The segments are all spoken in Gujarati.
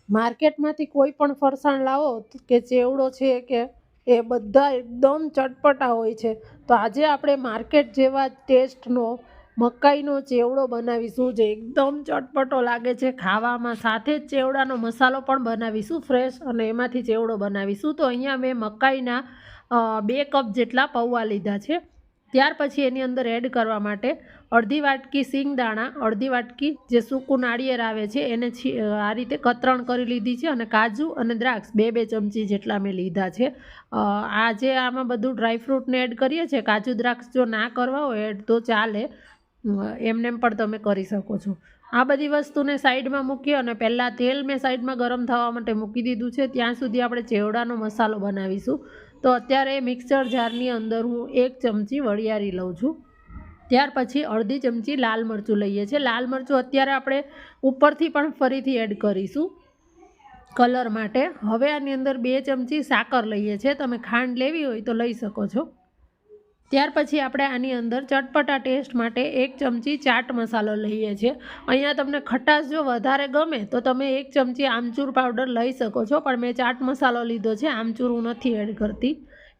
માર્કેટમાંથી કોઈ પણ ફરસાણ લાવો કે ચેવડો છે કે એ બધા એકદમ ચટપટા હોય છે. તો આજે આપણે માર્કેટ જેવા ટેસ્ટનો મકાઈનો ચેવડો બનાવીશું, જે એકદમ ચટપટો લાગે છે ખાવામાં. સાથે જ ચેવડાનો મસાલો પણ બનાવીશું ફ્રેશ, અને એમાંથી ચેવડો બનાવીશું. તો અહીંયા મેં મકાઈના 2 કપ જેટલા પૌવા લીધા છે. ત્યાર પછી એની અંદર એડ કરવા માટે અડધી વાટકી સિંગદાણા, અડધી વાટકી જે સૂકું નાળિયેર આવે છે એને આ રીતે કતરણ કરી લીધી છે, અને કાજુ અને દ્રાક્ષ 2 ચમચી જેટલા મેં લીધા છે. આ જે આમાં બધું ડ્રાયફ્રૂટને એડ કરીએ છીએ, કાજુ દ્રાક્ષ જો ના કરવા હોય એડ તો ચાલે, એમને પણ તમે કરી શકો છો. આ બધી વસ્તુને સાઈડમાં મૂકી અને પહેલાં તેલ મેં સાઈડમાં ગરમ થવા માટે મૂકી દીધું છે. ત્યાં સુધી આપણે ચેવડાનો મસાલો બનાવીશું. તો અત્યારે મિક્સર જારની અંદર હું 1 ચમચી વરિયાળી લઉં છું. ત્યાર પછી અડધી ચમચી લાલ મરચું લઈએ છીએ. લાલ મરચું અત્યારે આપણે ઉપરથી પણ ફરીથી એડ કરીશું કલર માટે. હવે આની અંદર 2 ચમચી સાકર લઈએ છીએ. તમે ખાંડ લેવી હોય તો લઈ શકો છો. ત્યાર પછી આપણે આની અંદર ચટપટા ટેસ્ટ માટે 1 ચમચી ચાટ મસાલો લઈએ છીએ. અહીંયા તમને ખટાશ જો વધારે ગમે તો તમે 1 ચમચી આમચૂર પાવડર લઈ શકો છો, પણ મેં ચાટ મસાલો લીધો છે, આમચૂર હું નથી એડ કરતી.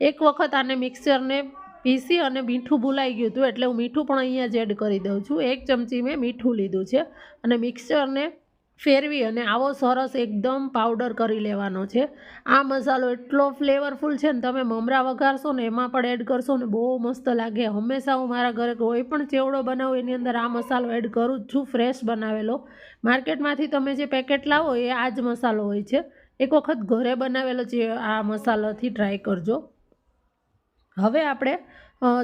એક વખત આને મિક્સરને પીસી અને મીઠું ભૂલાઈ ગયું હતું એટલે હું મીઠું પણ અહીંયા જ એડ કરી દઉં છું. 1 ચમચી મેં મીઠું લીધું છે અને મિક્સરને ફેરવી અને આવો સરસ એકદમ પાવડર કરી લેવાનો છે. આ મસાલો એટલો ફ્લેવરફુલ છે ને, તમે મમરા વઘારશો ને એમાં પણ એડ કરશો ને બહુ મસ્ત લાગે. હંમેશા હું મારા ઘરે કોઈ પણ ચેવડો બનાવું એની અંદર આ મસાલો એડ કરું જ છું, ફ્રેશ બનાવેલો. માર્કેટમાંથી તમે જે પેકેટ લાવો એ આ જ મસાલો હોય છે. એક વખત ઘરે બનાવેલો જે આ મસાલાથી ટ્રાય કરજો. હવે આપણે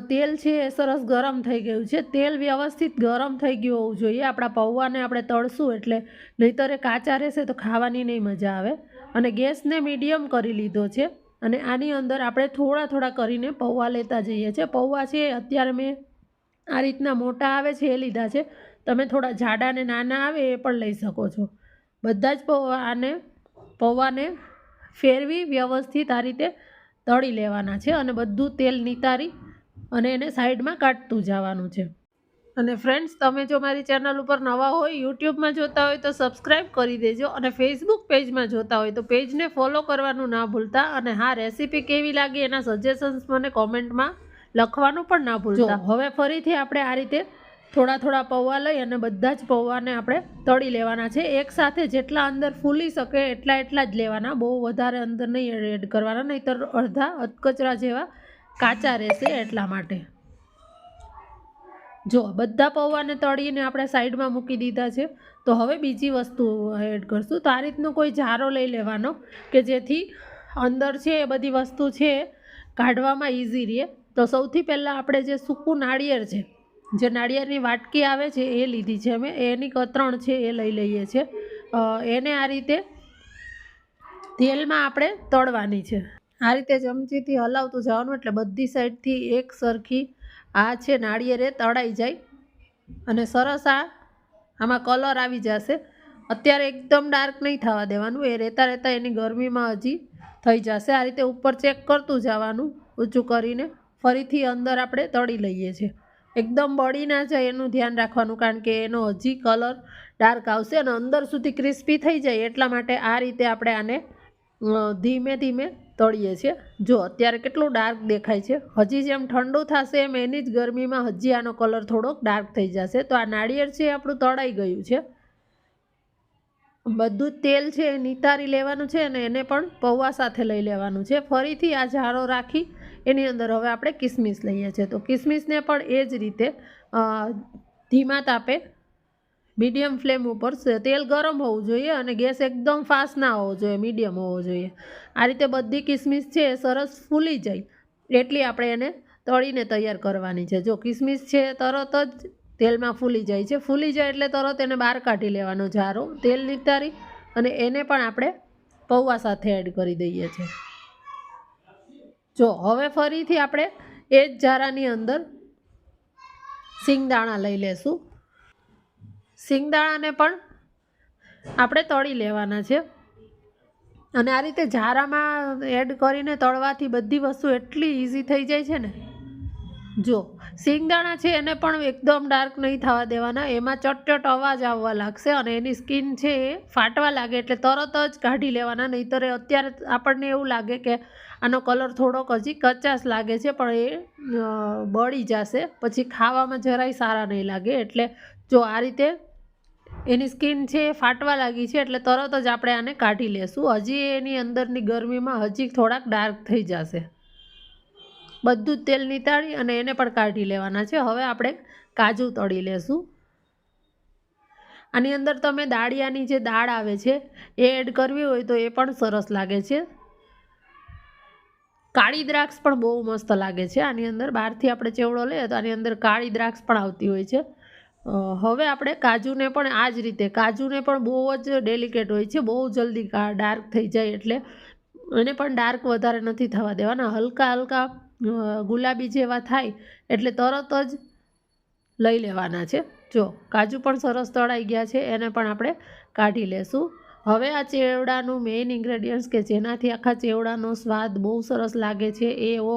તેલ છે એ સરસ ગરમ થઈ ગયું છે. તેલ વ્યવસ્થિત ગરમ થઈ ગયું હોવું જોઈએ. આપણા પૌવાને આપણે તળશું એટલે, નહીંતર એ કાચા રહેશે તો ખાવાની નહીં મજા આવે. અને ગેસને મીડિયમ કરી લીધો છે, અને આની અંદર આપણે થોડા થોડા કરીને પૌવા લેતા જઈએ છીએ. પૌવા છે અત્યારે મેં આ રીતના મોટા આવે છે એ લીધા છે. તમે થોડા જાડા ને નાના આવે એ પણ લઈ શકો છો. બધા જ પૌવાને ફેરવી વ્યવસ્થિત આ રીતે તળી લેવાના છે, અને બધું તેલ નિતારી અને એને સાઈડમાં કાઢતું જવાનું છે. અને ફ્રેન્ડ્સ, તમે જો મારી ચેનલ ઉપર નવા હોય, યુટ્યુબમાં જોતા હોય તો સબસ્ક્રાઈબ કરી દેજો, અને ફેસબુક પેજમાં જોતા હોય તો પેજને ફોલો કરવાનું ના ભૂલતા. અને હા, રેસીપી કેવી લાગી એના સજેશન્સ મને કોમેન્ટમાં લખવાનું પણ ના ભૂલતા. હવે ફરીથી આપણે આ રીતે થોડા થોડા પૌવા લઈ અને બધા જ પૌવાને આપણે તળી લેવાના છે. એકસાથે જેટલા અંદર ફૂલી શકે એટલા જ લેવાના, બહુ વધારે અંદર નહીં એડ કરવાના, નહીંતર અડધા અધકચરા જેવા કાચા રહેશે. એટલા માટે જો બધા પૌવાને તળીને આપણે સાઈડમાં મૂકી દીધા છે. તો હવે બીજી વસ્તુ એડ કરશું. તો આ રીતનો કોઈ જારો લઈ લેવાનો કે જેથી અંદર છે એ બધી વસ્તુ છે કાઢવામાં ઇઝી રહે. તો સૌથી પહેલાં આપણે જે સૂકું નાળિયેર છે, જે નાળિયેરની વાટકી આવે છે એ લીધી છે અમે, એની કતરણ છે એ લઈ લઈએ છીએ. એને આ રીતે તેલમાં આપણે તળવાની છે. આ રીતે ચમચીથી હલાવતું જવાનું એટલે બધી સાઈડથી એક સરખી આ છે નાળિયેર એ તળાઈ જાય અને સરસ આમાં કલર આવી જશે. અત્યારે એકદમ ડાર્ક નહીં થવા દેવાનું, એ રહેતા રહેતા એની ગરમીમાં હજી થઈ જશે. આ રીતે ઉપર ચેક કરતું જવાનું ઊંચું કરીને. ફરીથી અંદર આપણે તળી લઈએ છીએ. એકદમ બળી ના જાય એનું ધ્યાન રાખવાનું, કારણ કે એનો હજી કલર ડાર્ક આવશે અને અંદર સુધી ક્રિસ્પી થઈ જાય. એટલા માટે આ રીતે આપણે આને ધીમે ધીમે તળીએ છીએ. જો અત્યારે કેટલું ડાર્ક દેખાય છે. હજી જેમ ઠંડુ થશે એમ એની જ ગરમીમાં હજી આનો કલર થોડોક ડાર્ક થઈ જશે. તો આ નાળિયેર છે આપણું તળાઈ ગયું છે. બધું જ તેલ છે એ નિતારી લેવાનું છે અને એને પણ પૌવા સાથે લઈ લેવાનું છે. ફરીથી આ જારો રાખી એની અંદર હવે આપણે કિસમિસ લઈએ છીએ. તો કિસમિસને પણ એ જ રીતે ધીમા તાપે મીડિયમ ફ્લેમ ઉપર, તેલ ગરમ હોવું જોઈએ અને ગેસ એકદમ ફાસ્ટ ના હોવો જોઈએ, મીડિયમ હોવો જોઈએ. આ રીતે બધી કિસમિસ છે એ સરસ ફૂલી જાય એટલી આપણે એને તળીને તૈયાર કરવાની છે. જો કિસમિસ છે તરત જ તેલમાં ફૂલી જાય છે. ફૂલી જાય એટલે તરત એને બહાર કાઢી લેવાનો જારો, તેલ નિતારી, અને એને પણ આપણે પૌવા સાથે એડ કરી દઈએ છીએ. જો હવે ફરીથી આપણે એ જ જારાની અંદર સિંગદાણા લઈ લેશું. સિંગદાણાને પણ આપણે તળી લેવાના છે. અને આ રીતે જારામાં એડ કરીને તળવાથી બધી વસ્તુ એટલી ઇઝી થઈ જાય છે ને. જો સિંગદાણા છે એને પણ એકદમ ડાર્ક નહીં થવા દેવાના, એમાં ચટચટ અવાજ આવવા લાગશે અને એની સ્કિન છે એ ફાટવા લાગે એટલે તરત જ કાઢી લેવાના. નહીંતર અત્યારે આપણને એવું લાગે કે આનો કલર થોડોક હજી કચાશ લાગે છે, પણ એ બળી જશે, પછી ખાવામાં જરાય સારા નહીં લાગે. એટલે જો આ રીતે એની સ્કિન છે એ ફાટવા લાગી છે એટલે તરત જ આપણે આને કાઢી લેશું. હજી એની અંદરની ગરમીમાં હજી થોડાક ડાર્ક થઈ જશે. બધું જ તેલ નીતાળી અને એને પણ કાઢી લેવાના છે. હવે આપણે કાજુ તળી લેશું. આની અંદર તમે દાળિયાની જે દાળ આવે છે એ એડ કરવી હોય તો એ પણ સરસ લાગે છે. કાળી દ્રાક્ષ પણ બહુ મસ્ત લાગે છે આની અંદર. બહારથી આપણે ચેવડો લઈએ તો આની અંદર કાળી દ્રાક્ષ પણ આવતી હોય છે. હવે આપણે કાજુને પણ આ જ રીતે, કાજુને પણ બહુ જ ડેલિકેટ હોય છે, બહુ જલ્દી ડાર્ક થઈ જાય એટલે એને પણ ડાર્ક વધારે નથી થવા દેવાના. હલકા હલકા ગુલાબી જેવા થાય એટલે તરત જ લઈ લેવાના છે. જો કાજુ પણ સરસ તળાઈ ગયા છે, એને પણ આપણે કાઢી લેશું. હવે આ ચેવડાનું મેઇન ઇન્ગ્રેડિયન્ટ્સ કે જેનાથી આખા ચેવડાનો સ્વાદ બહુ સરસ લાગે છે એવો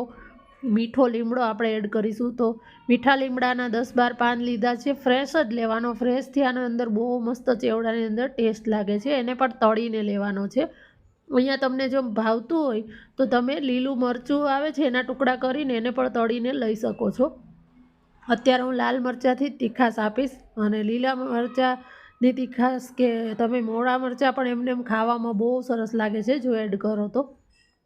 મીઠો લીમડો આપણે એડ કરીશું. તો મીઠા લીમડાના 10-12 પાન લીધા છે, ફ્રેશ જ લેવાનો. ફ્રેશથી આના અંદર બહુ મસ્ત ચેવડાની અંદર ટેસ્ટ લાગે છે. એને પણ તળીને લેવાનો છે. અહીંયા તમને જો ભાવતું હોય તો તમે લીલું મરચું આવે છે એના ટુકડા કરીને એને પણ તળીને લઈ શકો છો. અત્યારે હું લાલ મરચાંથી જ તીખાશ આપીશ, અને લીલા મરચાંની તીખાશ કે તમે મોળા મરચાં પણ એમને એમ ખાવામાં બહુ સરસ લાગે છે જો એડ કરો તો.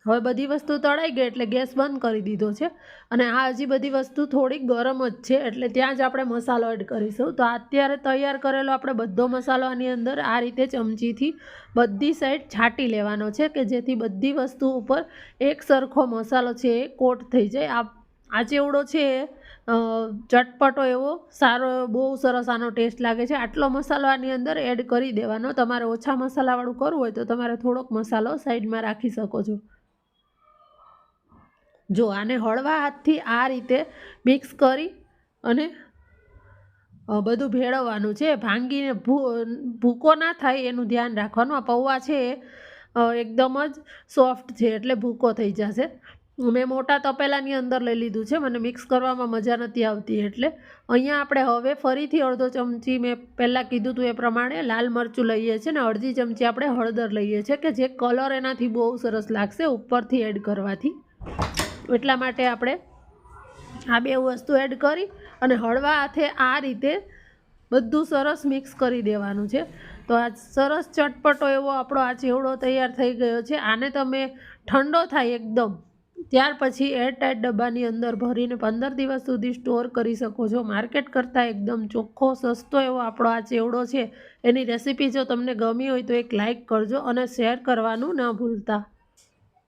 હવે બધી વસ્તુ તળાઈ ગઈ એટલે ગેસ બંધ કરી દીધો છે, અને આ હજી બધી વસ્તુ થોડી ગરમ જ છે એટલે ત્યાં જ આપણે મસાલો એડ કરીશું. તો અત્યારે તૈયાર કરેલો આપણે બધો મસાલો આની અંદર આ રીતે ચમચીથી બધી સાઈડ છાંટી લેવાનો છે કે જેથી બધી વસ્તુ ઉપર એક સરખો મસાલો છે એ કોટ થઈ જાય. આ ચેવડો છે ચટપટો એવો સારો, બહુ સરસ આનો ટેસ્ટ લાગે છે. આટલો મસાલો આની અંદર એડ કરી દેવાનો. તમારે ઓછા મસાલાવાળું કરવું હોય તો તમારે થોડોક મસાલો સાઈડમાં રાખી શકો છો. જો આને હળવા હાથથી આ રીતે મિક્સ કરી અને બધું ભેળવવાનું છે. ભાંગીને ભૂકો ના થાય એનું ધ્યાન રાખવાનું. આ પૌવા છે એકદમ જ સોફ્ટ છે એટલે ભૂકો થઈ જશે. મેં મોટા તપેલાની અંદર લઈ લીધું છે, મને મિક્સ કરવામાં મજા નથી આવતી એટલે. અહીંયા આપણે હવે ફરીથી અડધો ચમચી, મેં પહેલાં કીધું હતું એ પ્રમાણે, લાલ મરચું લઈએ છીએ ને અડધી ચમચી આપણે હળદર લઈએ છીએ કે જે કલર એનાથી બહુ સરસ લાગશે ઉપરથી એડ કરવાથી. એટલા માટે આપણે આ બે વસ્તુ એડ કરી અને હળવા હાથે આ રીતે બધું સરસ મિક્સ કરી દેવાનું છે. તો આ સરસ ચટપટો એવો આપણો આ ચેવડો તૈયાર થઈ ગયો છે. આને તમે ઠંડો થાય એકદમ ત્યાર પછી એરટાઈટ ડબ્બાની અંદર ભરીને 15 દિવસ સુધી સ્ટોર કરી શકો છો. માર્કેટ કરતાં એકદમ ચોખ્ખો સસ્તો એવો આપણો આ ચેવડો છે. એની રેસીપી જો તમને ગમી હોય તો એક લાઈક કરજો અને શેર કરવાનું ન ભૂલતા.